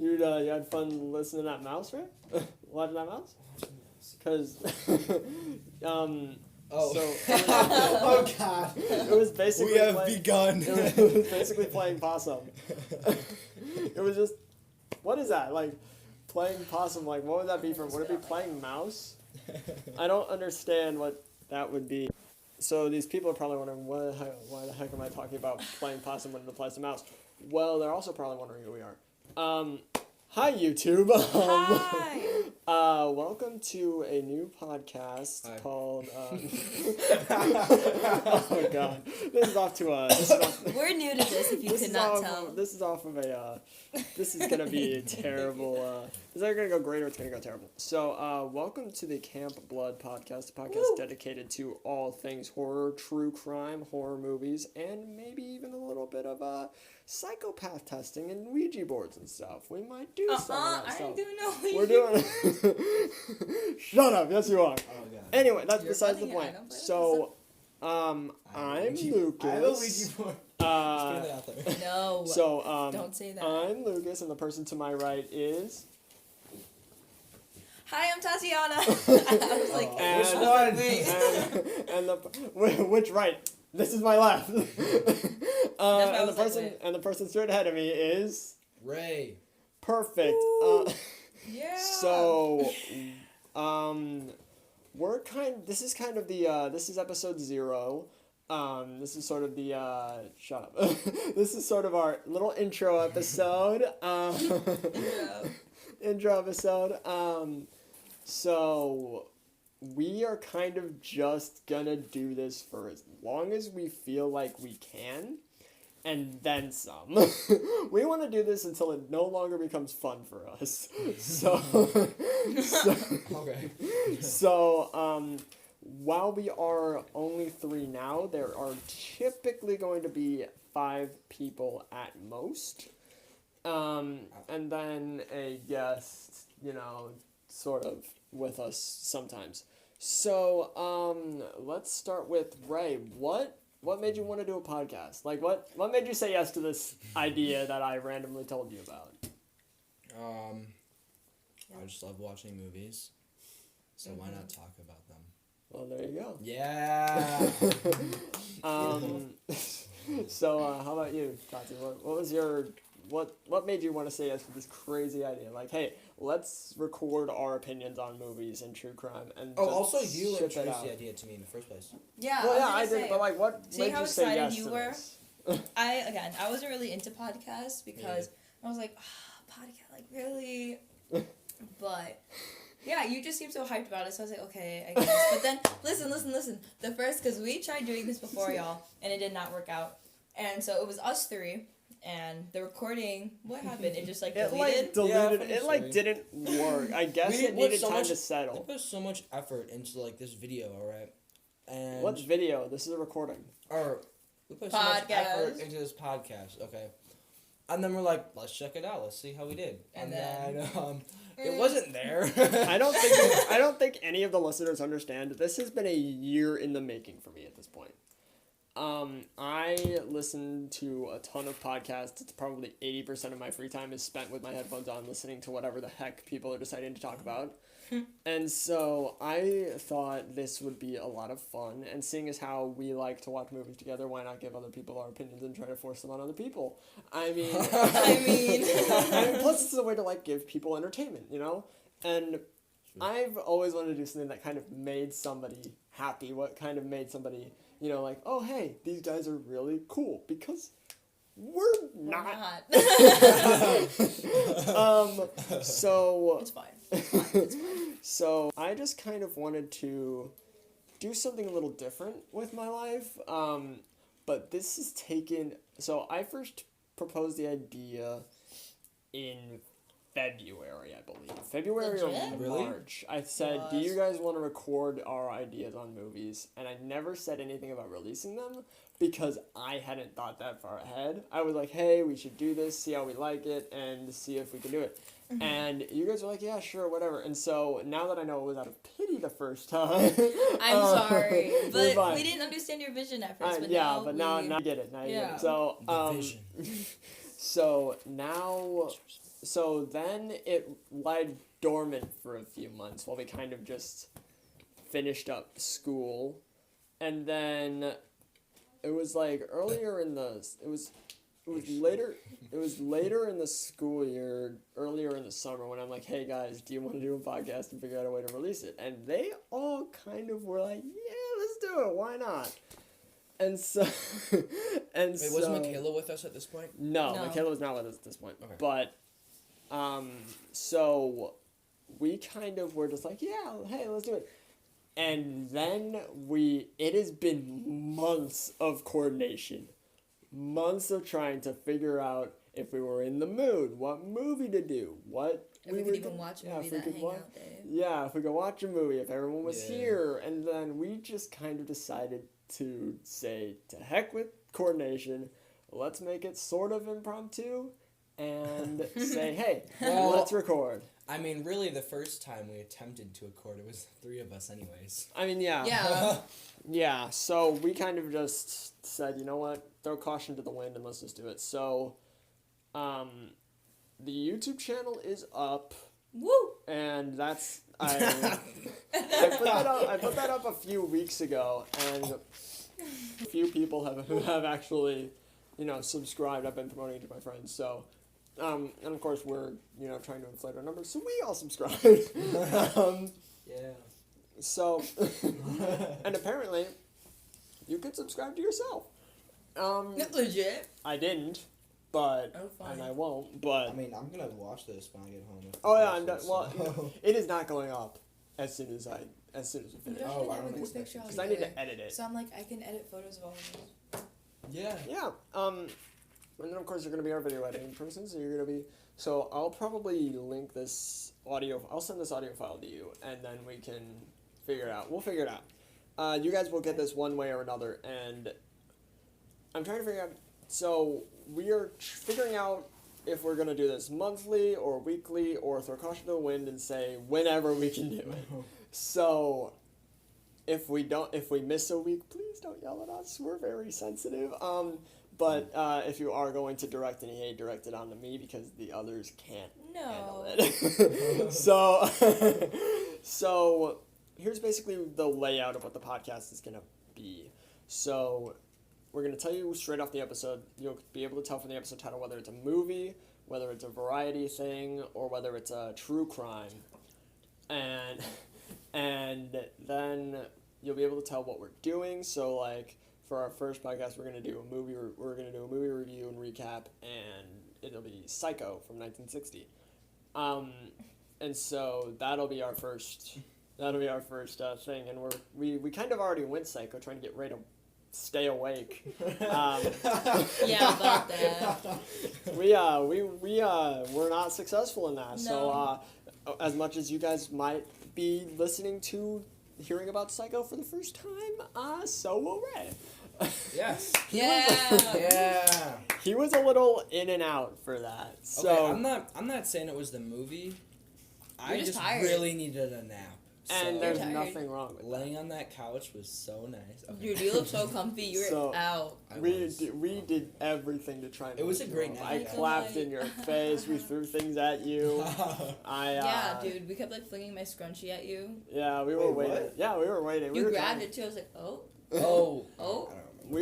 you had fun listening to that mouse, right? Watching that mouse? Because, Oh. So, Oh God. It was basically We have begun. It was basically playing possum. It was just, what is that? Like, playing possum, like, what would that be from? Would it be playing mouse? I don't understand what that would be. So these people are probably wondering, why the heck am I talking about playing possum when it applies to mouse? Well, they're also probably wondering who we are. Hi, YouTube. Hi. Welcome to a new podcast called. Oh God, this is off to a. We're new to this. If you could not tell, this is off of a. This is gonna be a terrible. It's either gonna go great or it's gonna go terrible. So, welcome to the Camp Blood podcast, a podcast dedicated to all things horror, true crime, horror movies, and maybe even a little bit of psychopath testing and Ouija boards and stuff. We might do some of that I stuff. do no Ouija. We're doing. Shut up! Yes, you are. Oh, God. Anyway, that's You're besides the funny, point. I don't play So, I'm Lucas. I have a Ouija board. Just putting it out there. No. So, don't say that. I'm Lucas, and the person to my right is. Hi, I'm Tatiana. I was like, And, wait. and which right? This is my left. And the person straight ahead of me is Ray. perfect. Yeah. So, this is kind of the, this is episode 0. This is sort of the, shut up. This is sort of our little intro episode. Intro episode. So, we are kind of just gonna do this for as long as we feel like we can. And then some. We want to do this until it no longer becomes fun for us. Okay. So, while we are only 3 now, there are typically going to be 5 people at most. And then a guest, sort of with us sometimes. So, let's start with Ray. What made you want to do a podcast? Like, what made you say yes to this idea that I randomly told you about? I just love watching movies, so why not talk about them? Well, there you go. Yeah. So, how about you, Tati? What was your... What made you want to say yes to this crazy idea? Like, hey, let's record our opinions on movies and true crime and Also, you ship it introduced out. the idea to me in the first place. Yeah. Well, yeah, I say, did, but like, what made how you say excited yes you to were? this? I wasn't really into podcasts because I was like, podcast, like really? But yeah, you just seemed so hyped about it, so I was like, okay, I guess. But then, listen. Because we tried doing this before, y'all, and it did not work out. And so it was us 3, and the recording, what happened? It just, deleted? It didn't work. I guess it needed time to settle. We put so much effort into, this video, alright? And What's video? This is a recording. Or, we put so much effort into this podcast, okay? And then we're like, let's check it out. Let's see how we did. And then it wasn't there. I don't think any of the listeners understand. This has been a year in the making for me at this point. I listen to a ton of podcasts. It's probably 80% of my free time is spent with my headphones on listening to whatever the heck people are deciding to talk about. And so I thought this would be a lot of fun. And seeing as how we like to watch movies together, why not give other people our opinions and try to force them on other people? I mean, plus it's a way to give people entertainment, And I've always wanted to do something that kind of made somebody happy. What kind of made somebody, oh, hey, these guys are really cool, because we're not. So It's fine. So I just kind of wanted to do something a little different with my life. But this is taken. So I first proposed the idea in February, I believe. February or March. I said, do you guys want to record our ideas on movies? And I never said anything about releasing them because I hadn't thought that far ahead. I was like, hey, we should do this, see how we like it, and see if we can do it. Mm-hmm. And you guys were like, yeah, sure, whatever. And so now that I know it was out of pity the first time. I'm sorry. But we didn't understand your vision at first. But now I get it. Now I get it. So, the vision. So now, so then it lied dormant for a few months while we kind of just finished up school, and then it was like earlier in the it was later in the school year, earlier in the summer, when I'm like, hey guys, do you want to do a podcast and figure out a way to release it? And they all kind of were like, yeah, let's do it, why not? And so Wait, was Michaela with us at this point? No, Michaela was not with us at this point. Okay. But so we kind of were just like, yeah, hey, let's do it. And then it has been months of coordination. Months of trying to figure out if we were in the mood, what movie to do, If we could even watch a movie that hangout day. Yeah, if we could watch a movie, if everyone was here. And then we just kind of decided to say, to heck with coordination, let's make it sort of impromptu, and say, hey, let's record. I mean, really, the first time we attempted to record, it was the three of us anyways. I mean, yeah. Yeah. Yeah, so we kind of just said, you know what, throw caution to the wind and let's just do it. So, the YouTube channel is up. Woo! And that's, I put that up a few weeks ago, and a few people have actually, subscribed. I've been promoting it to my friends, so... and of course we're, trying to inflate our numbers, so we all subscribed. Yeah. So, and apparently, you could subscribe to yourself. Legit. I didn't, but, fine. and I won't, but. I mean, I'm gonna watch this when I get home. Oh yeah, I'm done. Well, it is not going up as soon as we finish. Oh, I don't think picture because I need to edit it. So I'm like, I can edit photos of all of them. Yeah. Yeah. And then of course you're gonna be our video editing person, so you're gonna be. So I'll probably link this audio. I'll send this audio file to you, and then we can figure it out. We'll figure it out. You guys will get this one way or another, and I'm trying to figure out. So we are figuring out if we're gonna do this monthly or weekly, or throw caution to the wind and say whenever we can do it. So if we miss a week, please don't yell at us. We're very sensitive. But if you are going to direct any hate, direct it onto me, because the others can't handle it. So here's basically the layout of what the podcast is gonna be. So we're gonna tell you straight off the episode. You'll be able to tell from the episode title whether it's a movie, whether it's a variety thing, or whether it's a true crime. And then you'll be able to tell what we're doing. So like, for our first podcast, we're gonna do a movie review and recap, and it'll be Psycho from 1960. And so that'll be our first thing, and we kind of already went Psycho, trying to get Ray to stay awake. Yeah, about that. We're not successful in that. No. So as much as you guys might be listening to hearing about Psycho for the first time, so will Ray. Yes. Yeah. He was a little in and out for that. So okay, I'm not saying it was the movie. I just tired. really needed a nap. And So there's tired. nothing wrong with laying on that couch was so nice. Okay. Dude, you look so comfy. You were So- out. we did everything to try and It was make a you great up. night. I clapped in your face. We threw things at you. Yeah, dude. We kept like flinging my scrunchie at you. Yeah, we were Wait, waiting. what? Yeah, we were waiting. You were grabbed trying- it too. I was like, oh. Oh. Oh. I don't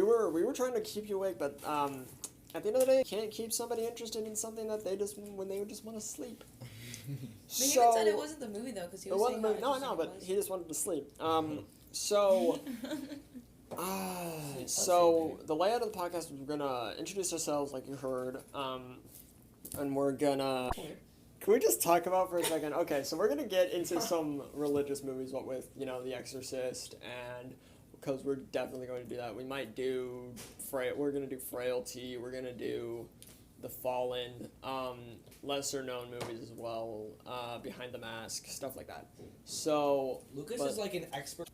remember. We were trying to keep you awake, but at the end of the day, you can't keep somebody interested in something that they just want to sleep. But he even said it wasn't the movie though, because he It was wasn't saying the how movie. No, interesting but it was. he just wanted to sleep. So the layout of the podcast is we're gonna introduce ourselves, like you heard, and we're gonna. Can we just talk about for a second? Okay, so we're gonna get into some religious movies, what with The Exorcist, and because we're definitely going to do that. We might do we're gonna do Frailty. We're gonna do The Fallen, lesser known movies as well, Behind the Mask, stuff like that. So Lucas is like an expert.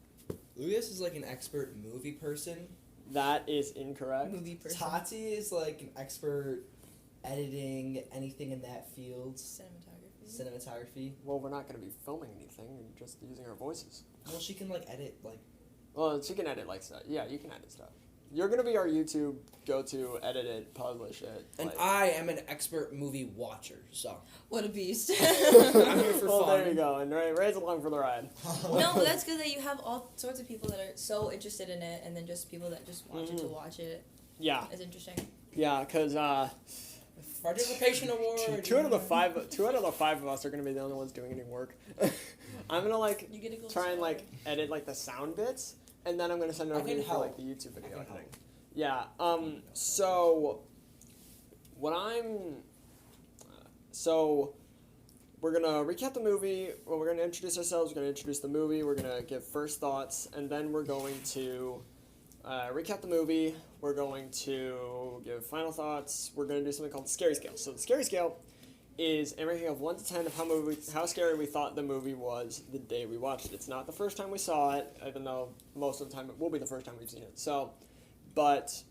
Lucas is like an expert movie person. that is incorrect. Movie person. Tati is like an expert editing, anything in that field. Cinematography. Well, we're not going to be filming anything, we're just using our voices. Well, she can like edit like. Well, she can edit like stuff. Yeah, you can edit stuff. you're gonna be our YouTube go-to, edit it, publish it. And like. I am an expert movie watcher, so. What a beast. I'm here for well, fun. there you go, and Ray's along for the ride. No, but that's good that you have all sorts of people that are so interested in it, and then just people that just want you to watch it. Yeah. It's interesting. Yeah, because Participation award. two out of the five of us are gonna be the only ones doing any work. I'm gonna like You get a gold try and star. like edit like the sound bits, and then I'm gonna send it over to you for like the YouTube video I can thing. Yeah. So what so we're gonna recap the movie. Well, we're gonna introduce ourselves. We're gonna introduce the movie. We're gonna give first thoughts, and then we're going to recap the movie. We're going to give final thoughts. We're going to do something called the scary scale. So the scary scale is a ranking of 1 to 10 of how scary we thought the movie was the day we watched it. It's not the first time we saw it, even though most of the time it will be the first time we've seen it. So, but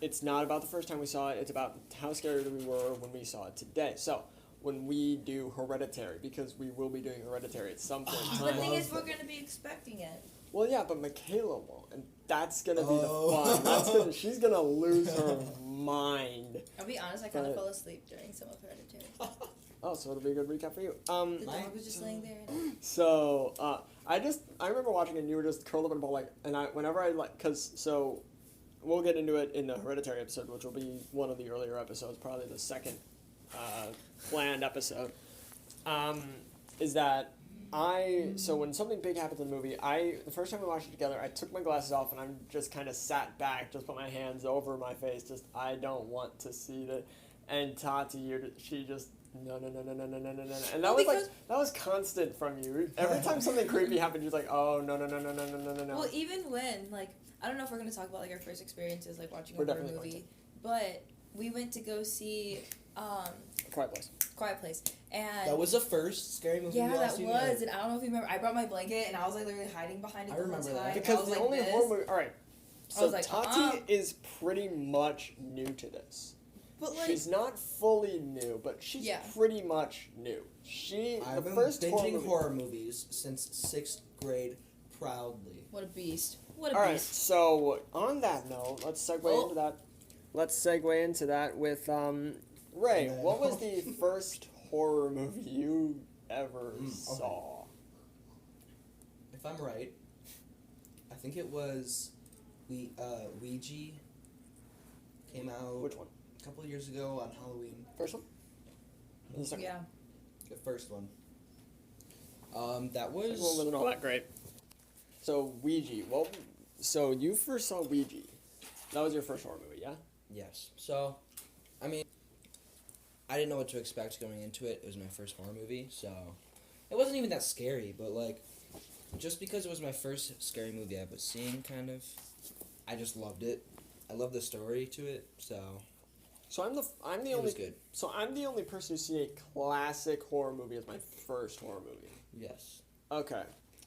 it's not about the first time we saw it. It's about how scared we were when we saw it today. So when we do Hereditary, because we will be doing Hereditary at some point in time. The thing is, we're going to be expecting it. Well, yeah, but Michaela won't, and that's gonna be the fun. She's gonna lose her mind. I'll be honest, I kind of fell asleep during some of Hereditary. Oh, so it'll be a good recap for you. The dog was just laying there. So, I remember watching it and you were just curled up in a ball, like, and so, we'll get into it in the Hereditary episode, which will be one of the earlier episodes, probably the second, planned episode, is that so when something big happens in the movie, the first time we watched it together, I took my glasses off and I just kind of sat back, just put my hands over my face, I don't want to see that. And Tati, she just, no. And that was constant from you. Every time something creepy happened, you're like, oh, no. Well, even when, like, I don't know if we're going to talk about, like, our first experiences, like, watching a horror movie, but we went to go see, Quiet Place. And that was the first scary movie. Yeah, that was. And I don't know if you remember. I brought my blanket and I was like literally hiding behind it. I remember that because the only horror movie. All right, so like, Tati is pretty much new to this. But like, she's not fully new, but she's pretty much new. I've been binging horror movies since 6th grade, proudly. What a beast! What a beast! All right, so on that note, let's segue into that. Let's segue into that with Ray. What was the first horror movie you ever saw? If I'm right, I think it was Ouija. Came out. Which one? A couple of years ago on Halloween. First one? Yeah. The first one. That was. Well, wasn't all that great. So Ouija. Well, so you first saw Ouija. That was your first horror movie, yeah? Yes. So, I mean, I didn't know what to expect going into it. It was my first horror movie, so it wasn't even that scary. But like, just because it was my first scary movie I was seeing, kind of, I just loved it. I loved the story to it, so. So I'm the only. Good. So I'm the only person who's seen a classic horror movie as my first horror movie. Yes. Okay,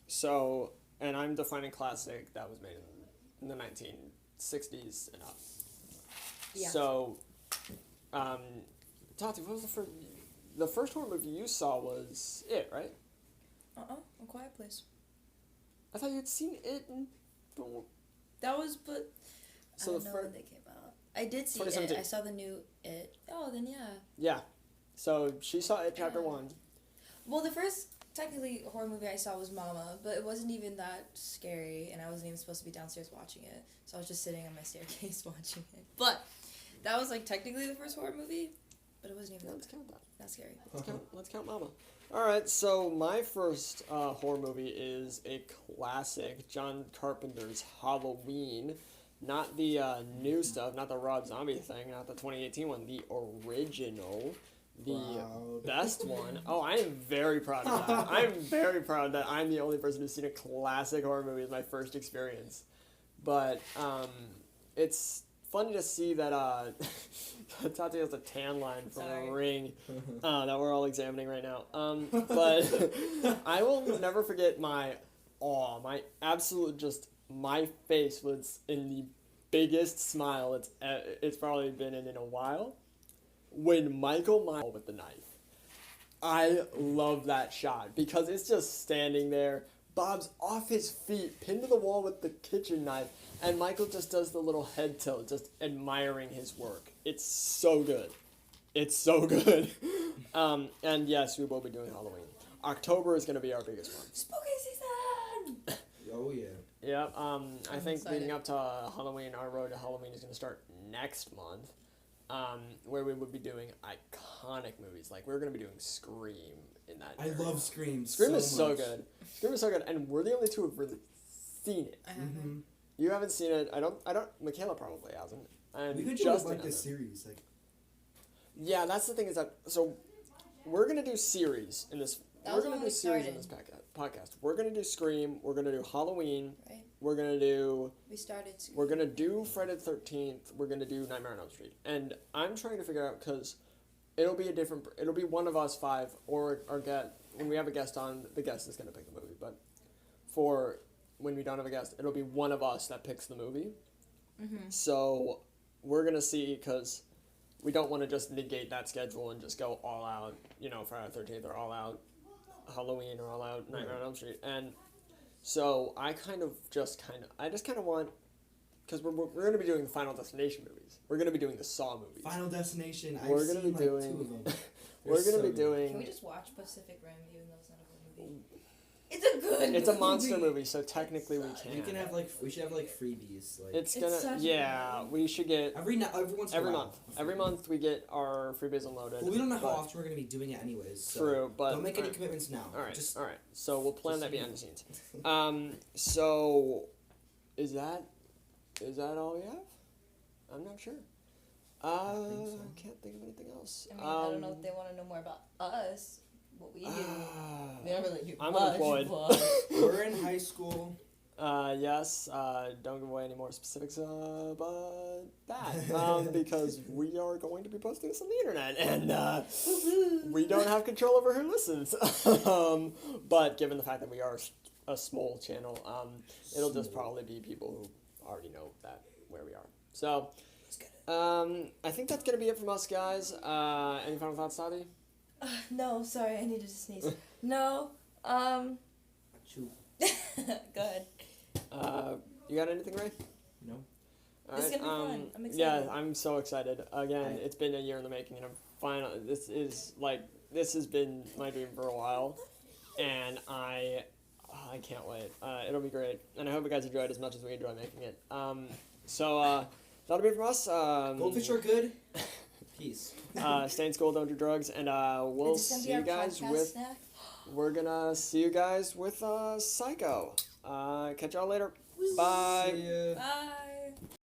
so and I'm defining classic that was made in the 1960s and up. Yeah. So, Tati, what was the first horror movie you saw was It, right? A Quiet Place. I thought you'd seen It and. That was, but so I don't know when they came out. I did see It. I saw the new It. Oh, then yeah. Yeah. So she saw It Chapter 1. Well, the first technically horror movie I saw was Mama, but it wasn't even that scary, and I wasn't even supposed to be downstairs watching it. So I was just sitting on my staircase watching it. But that was like technically the first horror movie, but it wasn't even Let's count that. That scary. Let's count Mama. All right, so my first horror movie is a classic, John Carpenter's Halloween. Not the new stuff, not the Rob Zombie thing, not the 2018 one, the original, the best one. Oh, I am very proud of that. I'm very proud that I'm the only person who's seen a classic horror movie as my first experience. But it's funny to see that Tati has a tan line from a ring that we're all examining right now. But I will never forget my awe, my absolute just... My face was in the biggest smile it's probably been in a while when Michael Myers with the knife. I love that shot because it's just standing there, Bob's off his feet, pinned to the wall with the kitchen knife, and Michael just does the little head tilt, just admiring his work. It's so good. It's so good. And yes, we will be doing Halloween. October is going to be our biggest month. Spooky season! Oh yeah. Yep. I think excited. leading up to Halloween, our road to Halloween is going to start next month, where we would be doing iconic movies. Like, we're going to be doing Scream in that. I love Scream. Scream is so much. good. Scream is so good, and we're the only two who've really seen it. I haven't. Mm-hmm. You haven't seen it. I don't. Michaela probably hasn't. And We could do Justin like a hasn't. series, like Yeah, that's the thing is that we're gonna do series in this. That We're was gonna when do we series in started. this podcast. We're gonna do Scream. We're gonna do Halloween. Right. We're gonna do. We started school. We're gonna do Friday the 13th. We're gonna do Nightmare on Elm Street. And I'm trying to figure out because it'll be it'll be one of us five or our guest. When we have a guest on, the guest is gonna pick the movie. But for when we don't have a guest, it'll be one of us that picks the movie. Mm-hmm. So we're gonna see because we don't want to just negate that schedule and just go all out, Friday the 13th or all out Halloween or all out Nightmare on Elm Street. And so I just kind of want, because we're going to be doing the Final Destination movies. We're going to be doing the Saw movies. Final Destination. We're I've gonna seen be like doing- 2 of them. We're They're going to so be good. doing. Can we just watch Pacific Rim even though it's not a good movie? It's a good It's a monster movie, so technically we sucks. can. We can have we should have freebies. Like It's It's such gonna. a Yeah, good we should get every once in a every while. month. Every month we get our freebies unloaded. Well, we don't know how but- often we're gonna be doing it anyways. So True, but don't make any alright. commitments now. All right, Just all right. So we'll plan just that so you behind the know. scenes. So is that all we have? I'm not sure. think so. Can't think of anything else. I mean, I don't know if they want to know more about us, what we do. We don't really do I'm much, unemployed. but- We're in high school. Yes. Don't give away any more specifics about that, because we are going to be posting this on the internet, and we don't have control over who listens. But given the fact that we are a small channel, it'll just Small. probably be people who already know that where we are. So, Let's get it. I think that's gonna be it from us, guys. Any final thoughts, Sadi? No, sorry, I needed to sneeze. No, Shoot. go ahead. You got anything, Ray? No. All This is right, gonna be fun. I'm Yeah, excited. I'm so excited. Again, it's been a year in the making, and I'm finally. This has been my dream for a while, and I can't wait. It'll be great, and I hope you guys enjoy it as much as we enjoy making it. So that'll be it from us. Goldfish are good. Peace. Stay in school, don't do drugs, and we'll Is this gonna see be our you guys podcast with. snack? We're gonna see you guys with Psycho. Catch y'all later. Bye. See ya. Bye.